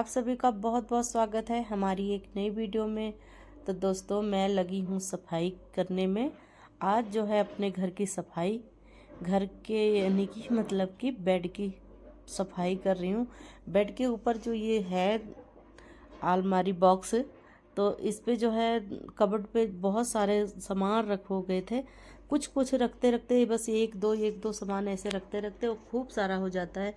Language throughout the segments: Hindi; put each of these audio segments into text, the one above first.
आप सभी का बहुत बहुत स्वागत है हमारी एक नई वीडियो में। तो दोस्तों, मैं लगी हूँ सफाई करने में। आज जो है अपने घर की सफाई, घर के यानी कि मतलब कि बेड की सफाई कर रही हूँ। बेड के ऊपर जो ये है अलमारी बॉक्स, तो इस पे जो है कबर्ड पे बहुत सारे सामान रख हो गए थे। कुछ कुछ रखते रखते बस एक दो सामान ऐसे रखते रखते वो खूब सारा हो जाता है।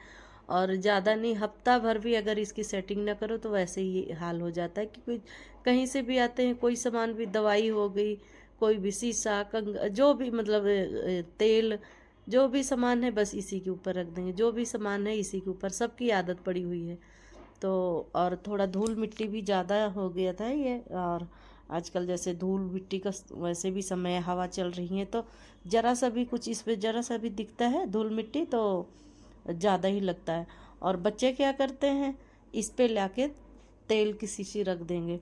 और ज़्यादा नहीं, हफ्ता भर भी अगर इसकी सेटिंग ना करो तो वैसे ही हाल हो जाता है कि कोई कहीं से भी आते हैं, कोई सामान भी, दवाई हो गई, कोई भी शीशा जो भी मतलब तेल, जो भी सामान है बस इसी के ऊपर रख देंगे, जो भी सामान है इसी के ऊपर। सबकी आदत पड़ी हुई है। तो और थोड़ा धूल मिट्टी भी ज़्यादा हो गया था ये। और आजकल जैसे धूल मिट्टी का वैसे भी समय, हवा चल रही है, तो ज़रा सा भी कुछ इस पे ज़रा सा भी दिखता है धूल मिट्टी तो ज़्यादा ही लगता है। और बच्चे क्या करते हैं, इस पे लाके तेल की शीशी रख देंगे।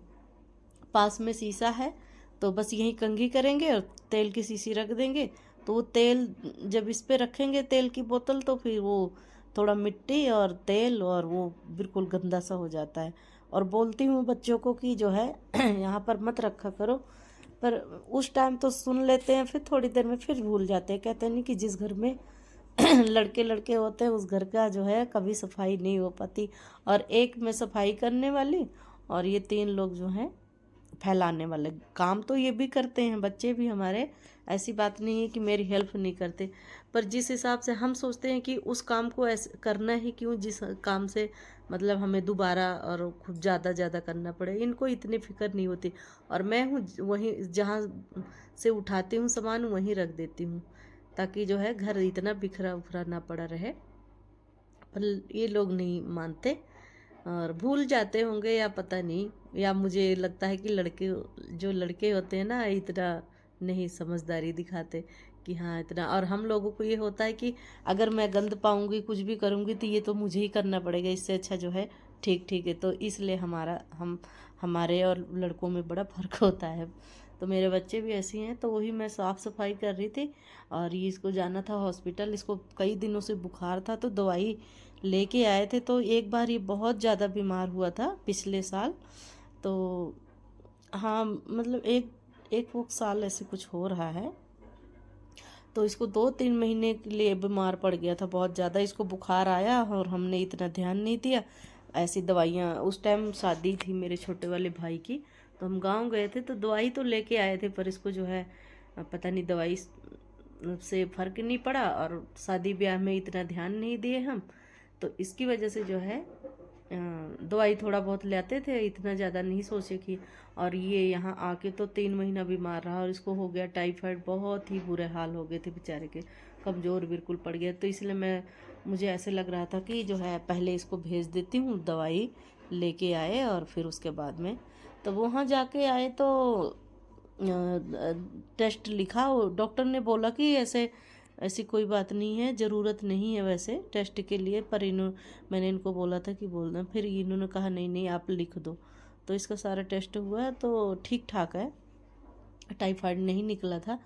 पास में शीशा है तो बस यहीं कंघी करेंगे और तेल की शीशी रख देंगे। तो वो तेल जब इस पे रखेंगे तेल की बोतल, तो फिर वो थोड़ा मिट्टी और तेल और वो बिल्कुल गंदा सा हो जाता है। और बोलती हूँ बच्चों को कि जो है यहाँ पर मत रखा करो, पर उस टाइम तो सुन लेते हैं, फिर थोड़ी देर में फिर भूल जाते हैं। कहते हैं नहीं कि जिस घर में लड़के लड़के होते हैं उस घर का जो है कभी सफाई नहीं हो पाती। और एक मैं सफाई करने वाली और ये तीन लोग जो हैं फैलाने वाले। काम तो ये भी करते हैं बच्चे भी हमारे, ऐसी बात नहीं है कि मेरी हेल्प नहीं करते, पर जिस हिसाब से हम सोचते हैं कि उस काम को ऐसे करना ही क्यों, जिस काम से मतलब हमें दोबारा और खूब ज़्यादा ज़्यादा करना पड़े, इनको इतनी फिक्र नहीं होती। और मैं हूँ वहीं जहाँ से उठाती हूँ सामान वहीं रख देती हूँ, ताकि जो है घर इतना बिखरा उखरा ना पड़ा रहे। पर ये लोग नहीं मानते और भूल जाते होंगे, या पता नहीं, या मुझे लगता है कि लड़के, जो लड़के होते हैं ना, इतना नहीं समझदारी दिखाते कि हाँ इतना। और हम लोगों को ये होता है कि अगर मैं गंद पाऊंगी कुछ भी करूंगी तो ये तो मुझे ही करना पड़ेगा, इससे अच्छा जो है ठीक ठीक है। तो इसलिए हमारे और लड़कों में बड़ा फर्क होता है। तो मेरे बच्चे भी ऐसे हैं। तो वही मैं साफ़ सफाई कर रही थी और ये इसको जाना था हॉस्पिटल। इसको कई दिनों से बुखार था तो दवाई लेके आए थे। तो एक बार ये बहुत ज़्यादा बीमार हुआ था पिछले साल। तो हाँ मतलब एक एक वो साल ऐसे कुछ हो रहा है। तो इसको 2-3 महीने के लिए बीमार पड़ गया था बहुत ज़्यादा। इसको बुखार आया और हमने इतना ध्यान नहीं दिया। ऐसी दवाइयाँ, उस टाइम शादी थी मेरे छोटे वाले भाई की, तो हम गांव गए थे तो दवाई तो लेके आए थे, पर इसको जो है पता नहीं दवाई से फ़र्क नहीं पड़ा और शादी ब्याह में इतना ध्यान नहीं दिए हम। तो इसकी वजह से जो है दवाई थोड़ा बहुत लेते थे, इतना ज़्यादा नहीं सोचे कि। और ये यहाँ आके तो 3 महीना बीमार रहा और इसको हो गया टाइफाइड। बहुत ही बुरे हाल हो गए थे बेचारे के, कमज़ोर बिल्कुल पड़ गया। तो इसलिए मुझे ऐसे लग रहा था कि जो है पहले इसको भेज देती हूँ, दवाई लेके आए और फिर उसके बाद में। तो वहाँ जाके आए तो टेस्ट लिखा, डॉक्टर ने बोला कि ऐसे ऐसी कोई बात नहीं है, ज़रूरत नहीं है वैसे टेस्ट के लिए। पर मैंने इनको बोला था कि बोलना, फिर इन्होंने कहा नहीं नहीं आप लिख दो। तो इसका सारा टेस्ट हुआ तो ठीक ठाक है, टाइफाइड नहीं निकला था।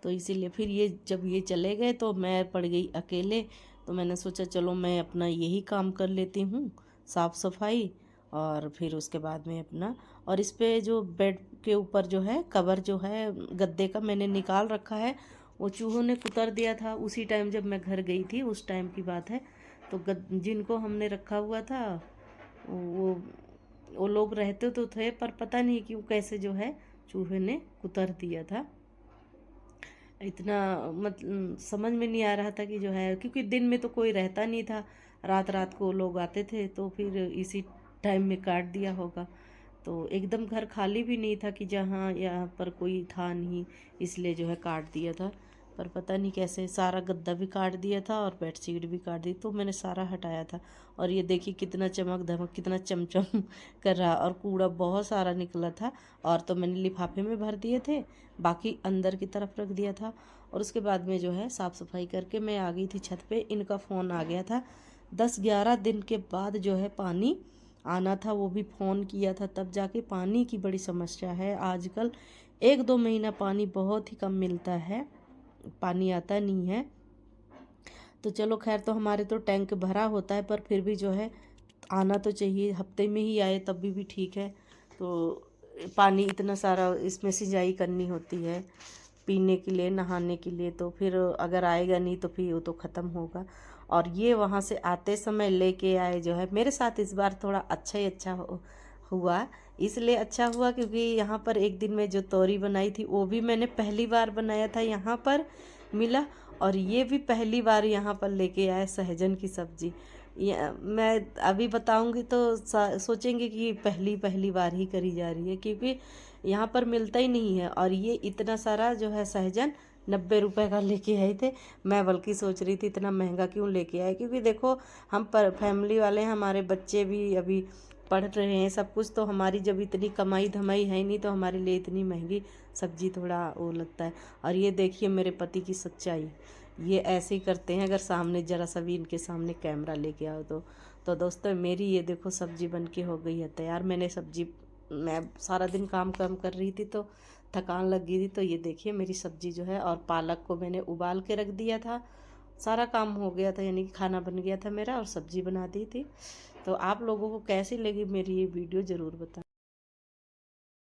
तो इसीलिए फिर ये जब ये चले गए तो मैं पड़ गई अकेले। तो मैंने सोचा चलो मैं अपना यही काम कर लेती हूँ, साफ़ सफाई, और फिर उसके बाद में अपना। और इस पे जो बेड के ऊपर जो है कवर जो है गद्दे का मैंने निकाल रखा है, वो चूहों ने कुतर दिया था उसी टाइम जब मैं घर गई थी, उस टाइम की बात है। तो जिनको हमने रखा हुआ था वो वो लोग रहते तो थे, पर पता नहीं क्यों कैसे जो है चूहे ने कुतर दिया था। इतना समझ में नहीं आ रहा था कि जो है, क्योंकि दिन में तो कोई रहता नहीं था, रात रात को लोग आते थे, तो फिर इसी टाइम में काट दिया होगा। तो एकदम घर खाली भी नहीं था कि जहाँ यहाँ पर कोई था नहीं, इसलिए जो है काट दिया था। पर पता नहीं कैसे सारा गद्दा भी काट दिया था और बेडशीट भी काट दी, तो मैंने सारा हटाया था। और ये देखिए कितना चमक धमक, कितना चमचम कर रहा। और कूड़ा बहुत सारा निकला था, और तो मैंने लिफाफे में भर दिए थे, बाकी अंदर की तरफ रख दिया था। और उसके बाद में जो है साफ़ सफाई करके मैं आ गई थी छत पे। इनका फ़ोन आ गया था 10-11 दिन के बाद जो है पानी आना था, वो भी फ़ोन किया था तब जाके। पानी की बड़ी समस्या है आजकल, 1-2 महीना पानी बहुत ही कम मिलता है, पानी आता नहीं है। तो चलो खैर, तो हमारे तो टैंक भरा होता है, पर फिर भी जो है आना तो चाहिए, हफ्ते में ही आए तब भी ठीक है। तो पानी इतना सारा इसमें सिंचाई करनी होती है पीने के लिए, नहाने के लिए, तो फिर अगर आएगा नहीं तो फिर वो तो ख़त्म होगा। और ये वहाँ से आते समय लेके आए जो है, मेरे साथ इस बार थोड़ा अच्छा ही अच्छा हुआ। इसलिए अच्छा हुआ क्योंकि यहाँ पर एक दिन में जो तोरी बनाई थी वो भी मैंने पहली बार बनाया था, यहाँ पर मिला। और ये भी पहली बार यहाँ पर लेके आए सहजन की सब्ज़ी। मैं अभी बताऊंगी तो सोचेंगे कि पहली पहली बार ही करी जा रही है, क्योंकि यहाँ पर मिलता ही नहीं है। और ये इतना सारा जो है सहजन 90 रुपए का लेके आए थे। मैं बल्कि सोच रही थी इतना महंगा क्यों लेके आए, क्योंकि देखो हम पर फैमिली वाले हैं, हमारे बच्चे भी अभी पढ़ रहे हैं सब कुछ, तो हमारी जब इतनी कमाई धमाई है नहीं तो हमारे लिए इतनी महंगी सब्जी थोड़ा वो लगता है। और ये देखिए मेरे पति की सच्चाई, ये ऐसे ही करते हैं अगर सामने ज़रा सा भी इनके सामने कैमरा लेके आओ तो दोस्तों मेरी ये देखो सब्जी बन के हो गई है तैयार। मैंने सब्जी, मैं सारा दिन काम कर रही थी तो थकान लग गई थी, तो ये देखिए मेरी सब्जी जो है, और पालक को मैंने उबाल के रख दिया था, सारा काम हो गया था, यानी कि खाना बन गया था मेरा और सब्जी बना दी थी। तो आप लोगों को कैसी लगी मेरी ये वीडियो ज़रूर बताएं।